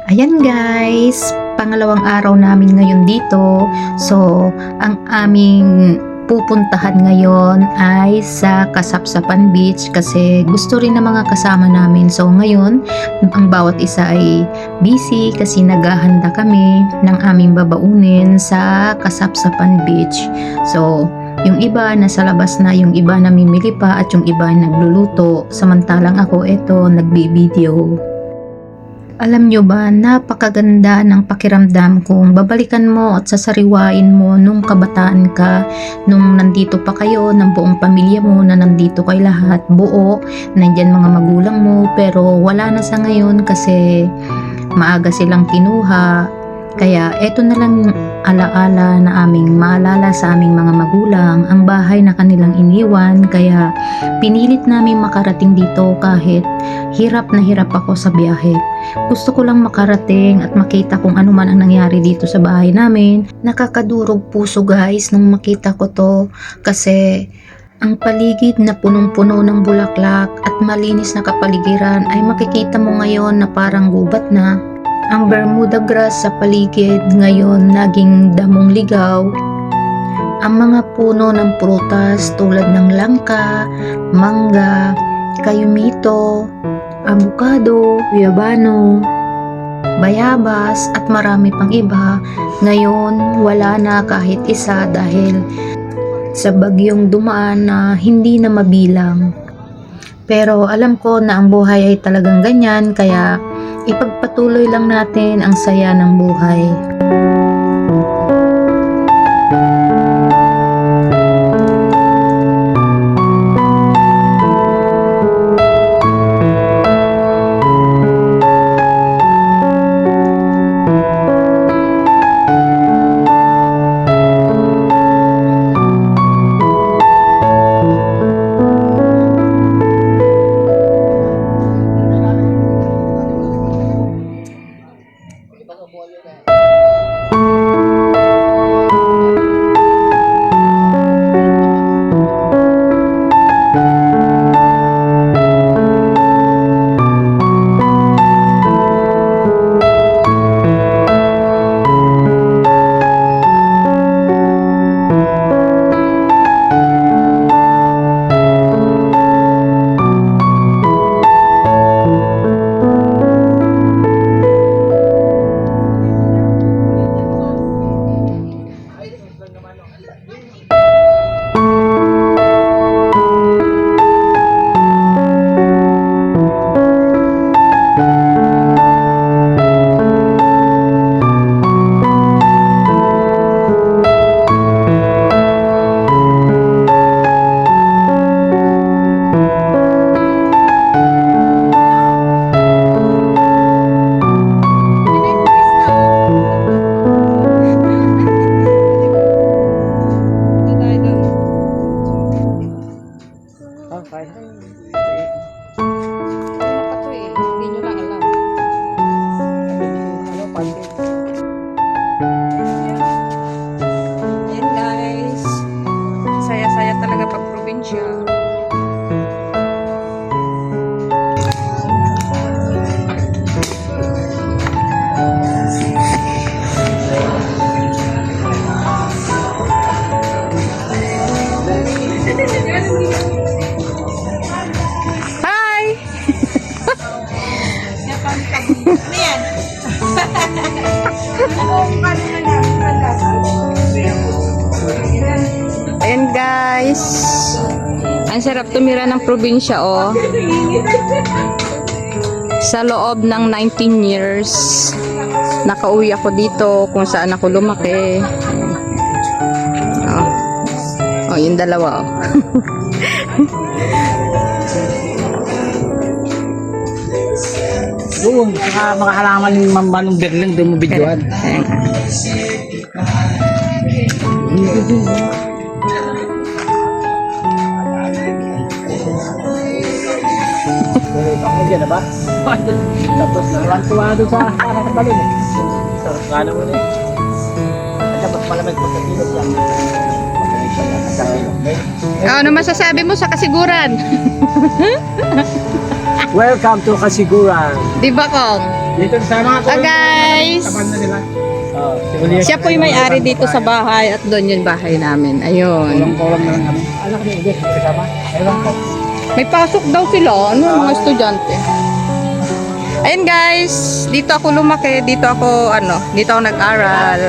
Ayan guys, pangalawang araw namin ngayon dito. So, ang aming pupuntahan ngayon ay sa Kasapsapan Beach kasi gusto rin ng mga kasama namin. So, ngayon, ang bawat isa ay busy kasi naghahanda kami ng aming babaunin sa Kasapsapan Beach. So, yung iba nasa labas na, yung iba namimili pa at yung iba nagluluto. Samantalang ako eto nagbibideo. Alam nyo ba, napakaganda ng pakiramdam kung babalikan mo at sasariwain mo nung kabataan ka, nung nandito pa kayo, ng buong pamilya mo na nandito kay lahat, buo, nandyan mga magulang mo, pero wala na sa ngayon kasi maaga silang kinuha. Kaya eto na lang yung alaala na aming maalala sa aming mga magulang, ang bahay na kanilang iniwan, kaya pinilit namin makarating dito kahit hirap na hirap ako sa biyahe. Gusto ko lang makarating at makita kung ano man ang nangyari dito sa bahay namin. Nakakadurog puso guys nung makita ko to kasi ang paligid na punong-puno ng bulaklak at malinis na kapaligiran ay makikita mo ngayon na parang gubat na. Ang Bermuda grass sa paligid ngayon naging damong ligaw. Ang mga puno ng prutas tulad ng langka, mangga, kayumito, avocado, guyabano, bayabas at marami pang iba, ngayon wala na kahit isa dahil sa bagyong dumaan na hindi na mabilang. Pero alam ko na ang buhay ay talagang ganyan, kaya ipagpatuloy lang natin ang saya ng buhay. Ayan guys, ang sarap tumira ng probinsya oh. Sa loob ng 19 years nakauwi ako dito kung saan ako lumaki. Oh, yung dalawa oh. Doon, saka mga halaman ng mambanong Berling, doon mo bidyoan. Ako dyan na ba? Tapos nalantuwa doon sa balon. Sarap nga naman eh. At tapos malamig po sa kilot yan. Ano masasabi mo sa kasiguran? Welcome to Kasiguran. Di ba Kong? Dito sa mga Guys! taban na nila. Si Juliet. Siya po yung may-ari dito sa bahay at doon yung bahay namin. Ayun. Kulang na lang kami. Anak ni Juliet, kasama. Ewan ko. May pasok daw sila. Ano, mga estudyante. Ayun guys, dito ako lumaki, dito ako nag-aral.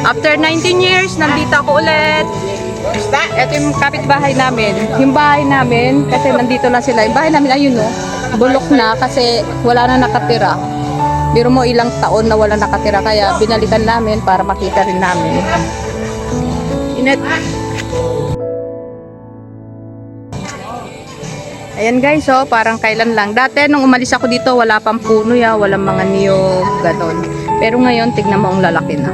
After 19 years, nandito ako ulit. Ito yung kapitbahay namin. Yung bahay namin, kasi nandito na sila. Yung bahay namin, ayun no, bulok na kasi wala na nakatira. Biro mo ilang taon na wala nakatira, kaya binalikan namin para makita rin namin. Init. Ayan guys, oh, parang kailan lang. Dati nung umalis ako dito, wala pang puno ya, walang mga niyog, ganon. Pero ngayon, tignan mo ang lalaki na.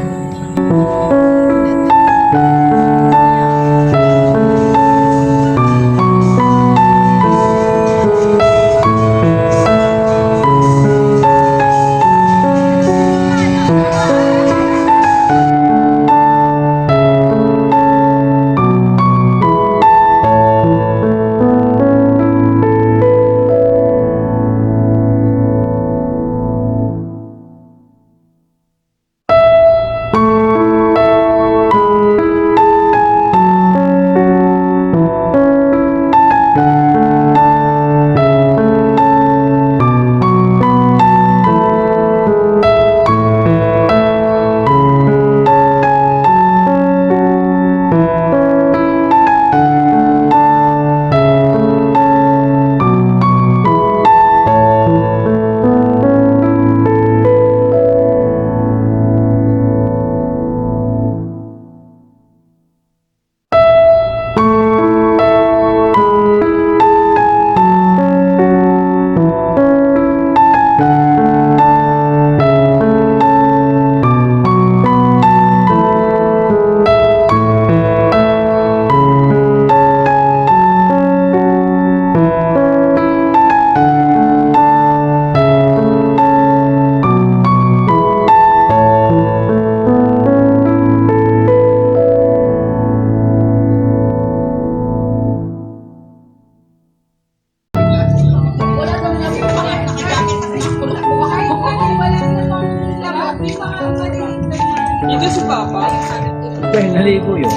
Dahil naligo yun.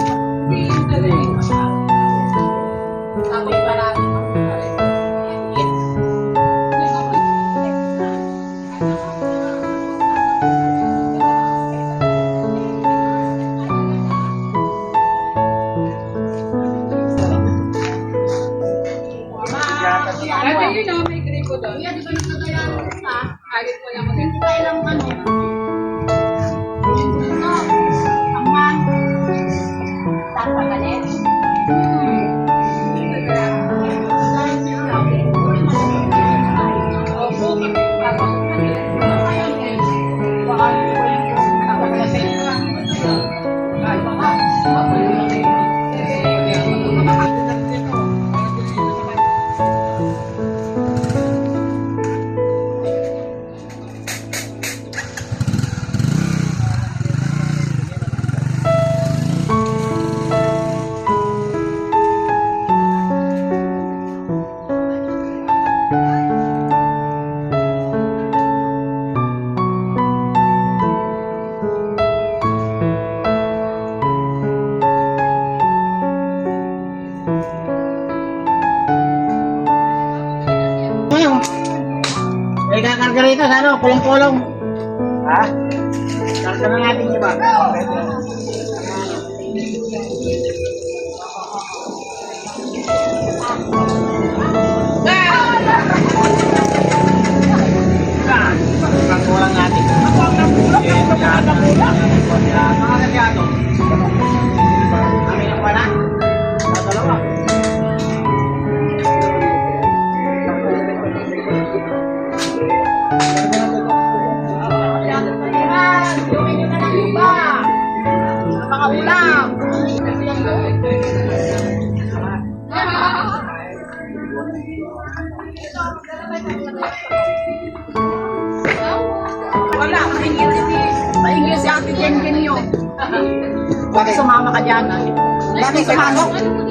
May kakarga rito sa ano, kulong-kulong. Ha? Karga na natin iba. Kulang natin. Kami ng wala. Dalawa. Wala, maingil si Ate Jen yun. Bakit sumama ka dyan?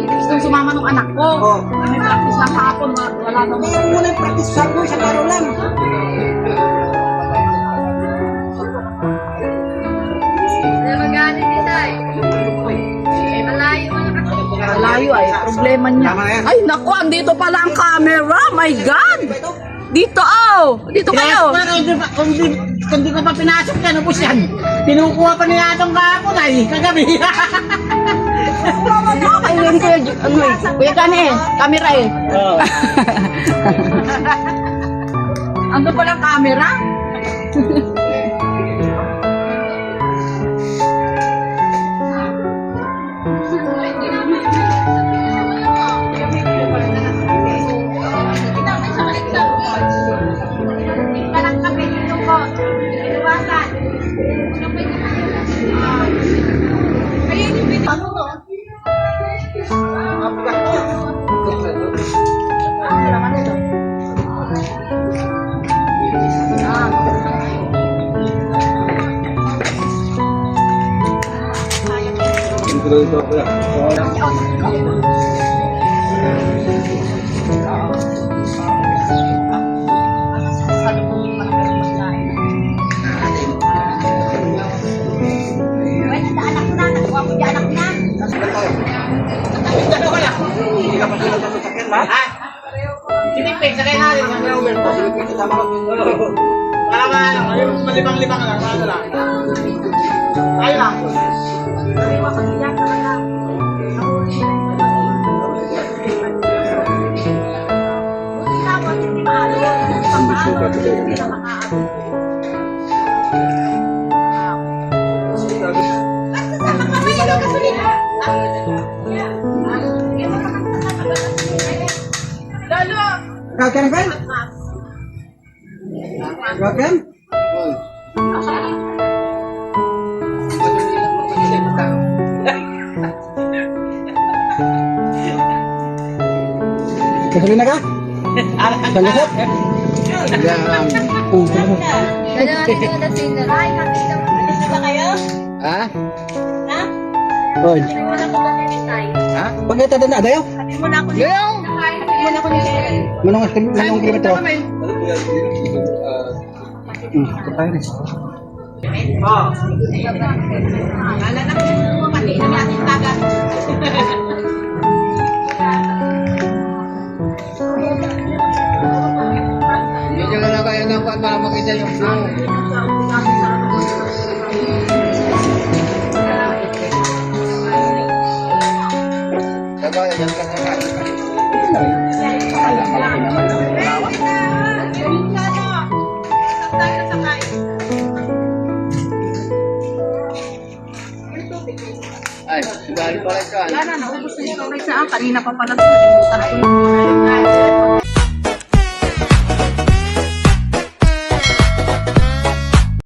Gusto sumama ng anak ko. May practice ng hapon, wala naman. Meron mo na practice sa ko sa karo lang. problema niya. Tama na yan. Ay, naku, andito pala ang camera. My God! Dito, oh! Dito kayo! Kung di ko pa pinasok yan, ubos yan. Kinukuha pa niya itong kahapon ay, kagabi. Ayun, Kuya Kani eh. Camera eh. Oo. Ando pala ang camera? Sinipig, sakay natin. Para ba, yung malibang-libang lang, ano lang. Ayun lang. Gagan kan? Gagan? Kasali na ka? Sangasap? Ha? Oy. Ha? Pagkita na dayo? Manong kilometro? Kapay rin. Hindi nyo na kaya ng para makita yung flow. Ay, sugali pala siya. Wala na, naubos na yung storage na. Kanina pa pala. Nalimutan ko.